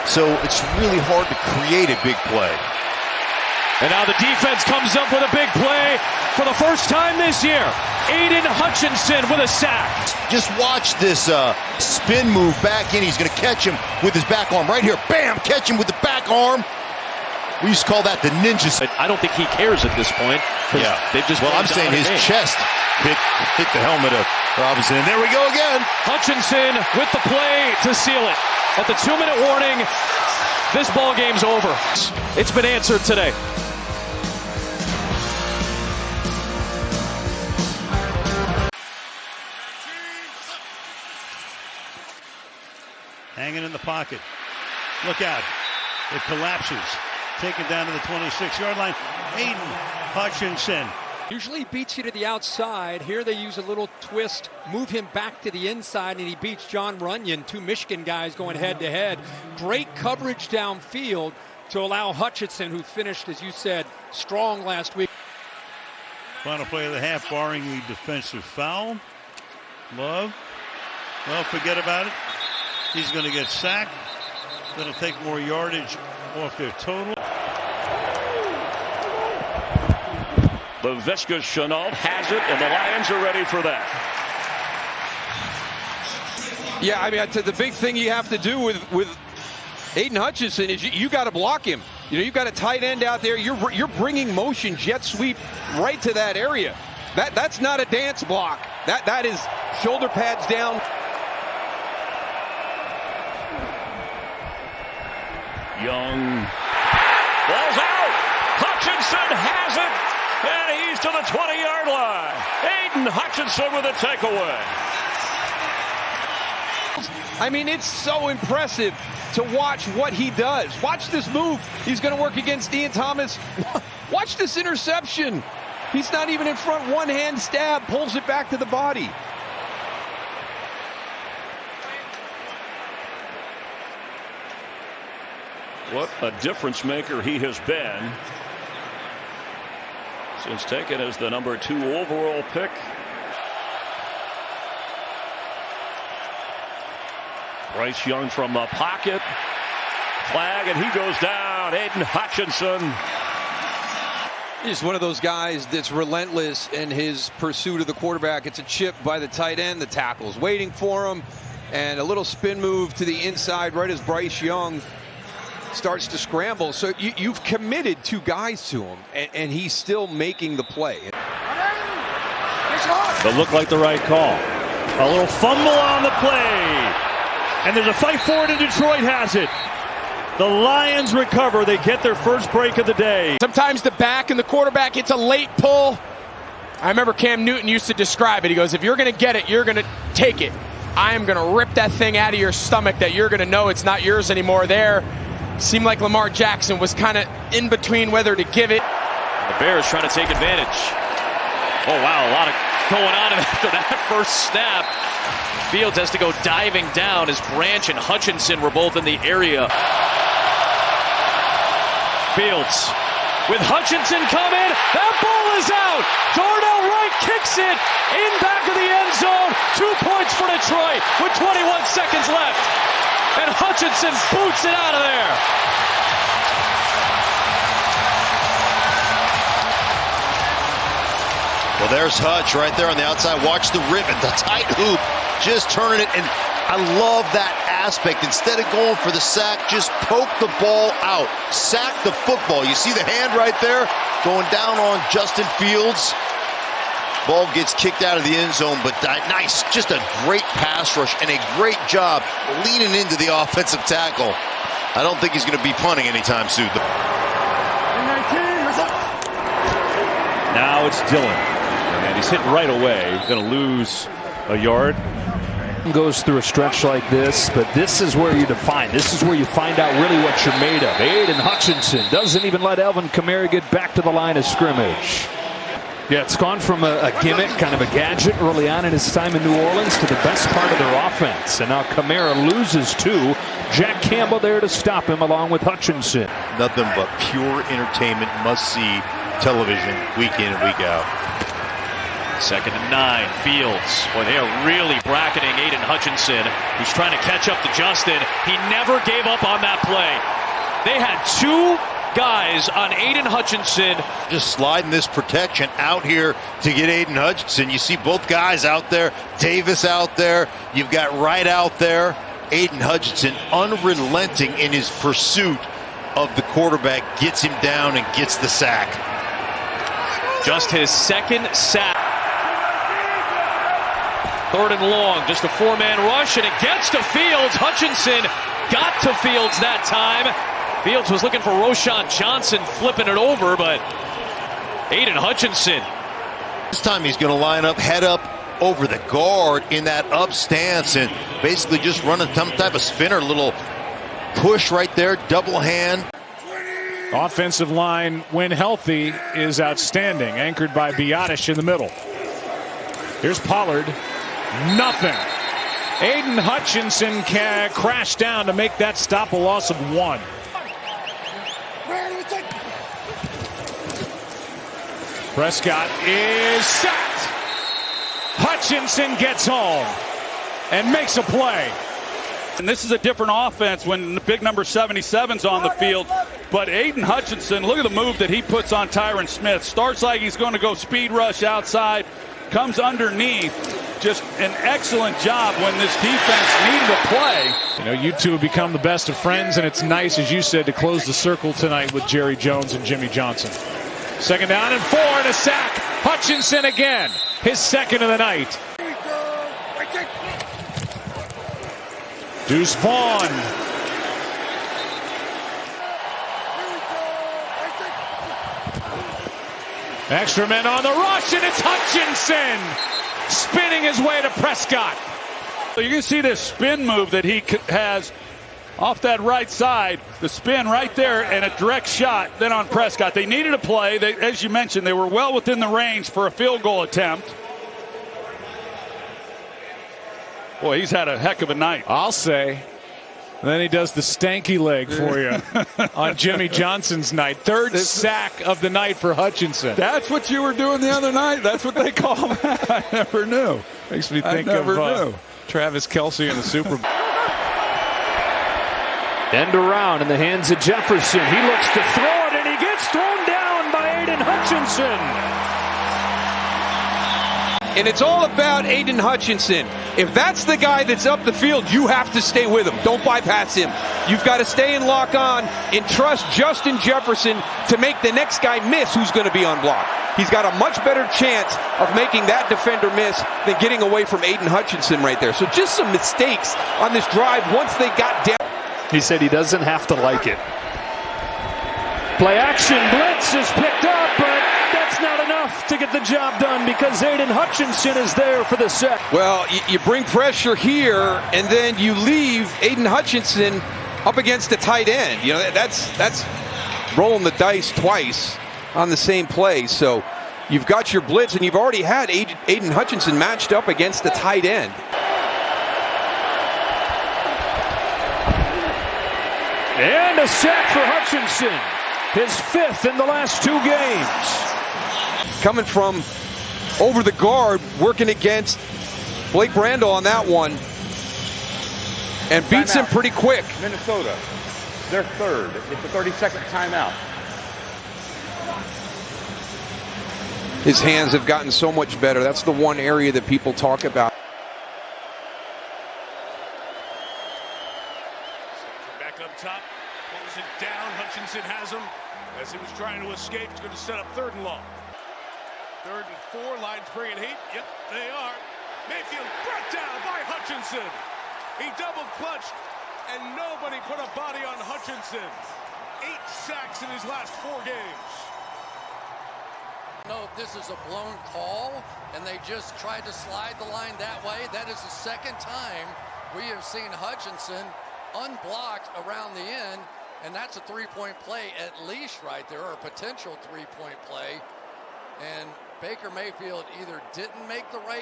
so it's really hard to create a big play. And now the defense comes up with a big play for the first time this year. Aidan Hutchinson with a sack. Just watch this spin move back in. He's going to catch him with his back arm right here. Bam! Catch him with the back arm. We used to call that the ninja. I don't think he cares at this point. Yeah. They've just I'm saying his chest hit the helmet of Robinson. And there we go again. Hutchinson with the play to seal it. At the 2-minute warning, this ball game's over. It's been answered today. Hanging in the pocket. Look out. It collapses. Taken down to the 26-yard line. Aidan Hutchinson. Usually he beats you to the outside. Here they use a little twist, move him back to the inside, and he beats John Runyon, two Michigan guys going head-to-head. Great coverage downfield to allow Hutchinson, who finished, as you said, strong last week. Final play of the half, barring the defensive foul. Love. Well, forget about it. He's going to get sacked. Going to take more yardage off their total. Laviska Shenault has it, and the Lions are ready for that. Yeah, I mean, the big thing you have to do with Aidan Hutchinson is you got to block him. You know, you've got a tight end out there. You're bringing motion, jet sweep right to that area. That's not a dance block. That is shoulder pads down. Young. Ball's out. Hutchinson has it. And he's to the 20-yard line. Aidan Hutchinson with a takeaway. I mean, it's so impressive to watch what he does. Watch this move. He's going to work against Ian Thomas. Watch this interception. He's not even in front. One-hand stab. Pulls it back to the body. What a difference maker he has been since taken as the number 2 overall pick. Bryce Young from the pocket. Flag, and he goes down. Aidan Hutchinson. He's one of those guys that's relentless in his pursuit of the quarterback. It's a chip by the tight end. The tackle's waiting for him. And a little spin move to the inside right as Bryce Young starts to scramble. So you've committed 2 guys to him, and he's still making the play. But look like the right call. A little fumble on the play. And there's a fight for it, and Detroit has it. The Lions recover. They get their first break of the day. Sometimes the back and the quarterback, it's a late pull. I remember Cam Newton used to describe it. He goes, if you're going to get it, you're going to take it. I am going to rip that thing out of your stomach that you're going to know it's not yours anymore. There seemed like Lamar Jackson was kind of in between whether to give it. The Bears trying to take advantage. Oh, wow, a lot of going on after that first snap. Fields has to go diving down as Branch and Hutchinson were both in the area. Fields with Hutchinson coming. That ball is out. Darnell Wright kicks it in back of the end zone. 2 points for Detroit with 21 seconds left. And Hutchinson boots it out of there. Well, there's Hutch right there on the outside. Watch the ribbon, the tight hoop, just turning it. And I love that aspect. Instead of going for the sack, just poke the ball out. Sack the football. You see the hand right there going down on Justin Fields. Ball gets kicked out of the end zone, but nice. Just a great pass rush and a great job leaning into the offensive tackle. I don't think he's going to be punting anytime soon. Now it's Dillon. And he's hitting right away. He's going to lose a yard. Goes through a stretch like this, but this is where you define. This is where you find out really what you're made of. Aidan Hutchinson doesn't even let Alvin Kamara get back to the line of scrimmage. Yeah, it's gone from a gimmick, kind of a gadget early on in his time in New Orleans to the best part of their offense. And now Kamara loses 2. Jack Campbell there to stop him along with Hutchinson. Nothing but pure entertainment, must-see television week in and week out. 2nd and 9. Fields. Boy, they are really bracketing Aidan Hutchinson, who's trying to catch up to Justin. He never gave up on that play. They had 2 guys on Aidan Hutchinson. Just sliding this protection out here to get Aidan Hutchinson. You see both guys out there. Davis out there. You've got Wright out there. Aidan Hutchinson, unrelenting in his pursuit of the quarterback, gets him down and gets the sack. Just his 2nd sack. 3rd and long, just a 4-man rush, and it gets to Fields. Hutchinson got to Fields that time. Fields was looking for Roschon Johnson flipping it over, but Aidan Hutchinson. This time he's going to line up, head up over the guard in that up stance and basically just run some type of spinner, little push right there, double hand. Offensive line, when healthy, is outstanding, anchored by Biotish in the middle. Here's Pollard. Nothing. Aidan Hutchinson can crash down to make that stop, a loss of 1. Prescott is sacked. Hutchinson gets home and makes a play. And this is a different offense when the big number 77's on the field. But Aidan Hutchinson, look at the move that he puts on Tyron Smith. Starts like he's going to go speed rush outside, comes underneath. Just an excellent job when this defense needed a play. You know, you two have become the best of friends, and it's nice, as you said, to close the circle tonight with Jerry Jones and Jimmy Johnson. 2nd down and 4 and a sack. Hutchinson again, his 2nd of the night. Deuce Vaughn. Extra men on the rush, and it's Hutchinson spinning his way to Prescott. So you can see this spin move that he has off that right side, the spin right there, and a direct shot then on Prescott. They needed a play. They, as you mentioned, they were well within the range for a field goal attempt. Boy, he's had a heck of a night. I'll say. And then he does the stanky leg for you on Jimmy Johnson's night. 3rd sack of the night for Hutchinson. That's what you were doing the other night? That's what they call that? I never knew. Makes me think of Travis Kelce in the Super Bowl. End around in the hands of Jefferson. He looks to throw it, and he gets thrown down by Aidan Hutchinson. And it's all about Aidan Hutchinson. If that's the guy that's up the field, you have to stay with him. Don't bypass him. You've got to stay and lock on and trust Justin Jefferson to make the next guy miss who's going to be on block. He's got a much better chance of making that defender miss than getting away from Aidan Hutchinson right there. So just some mistakes on this drive once they got down. He said he doesn't have to like it. Play action blitz is picked up, but that's not enough to get the job done because Aidan Hutchinson is there for the sack. Well, you bring pressure here, and then you leave Aidan Hutchinson up against the tight end. You know, that's rolling the dice twice on the same play. So you've got your blitz, and you've already had Aidan Hutchinson matched up against the tight end. And a sack for Hutchinson. His 5th in the last 2 games. Coming from over the guard, working against Blake Brandel on that one. And beats him pretty quick. Minnesota, their 3rd. It's a 30-second timeout. His hands have gotten so much better. That's the one area that people talk about. Back up top. Pulls it down. Hutchinson has him. As he was trying to escape, he's going to set up 3rd and long. 3rd and 4. Lions bringing heat. Yep, they are. Mayfield brought down by Hutchinson. He double clutched, and nobody put a body on Hutchinson. 8 sacks in his last 4 games. No, this is a blown call, and they just tried to slide the line that way. That is the 2nd time we have seen Hutchinson unblocked around the end, and that's a 3-point play at least right there, or a potential 3-point play. And Baker Mayfield either didn't make the right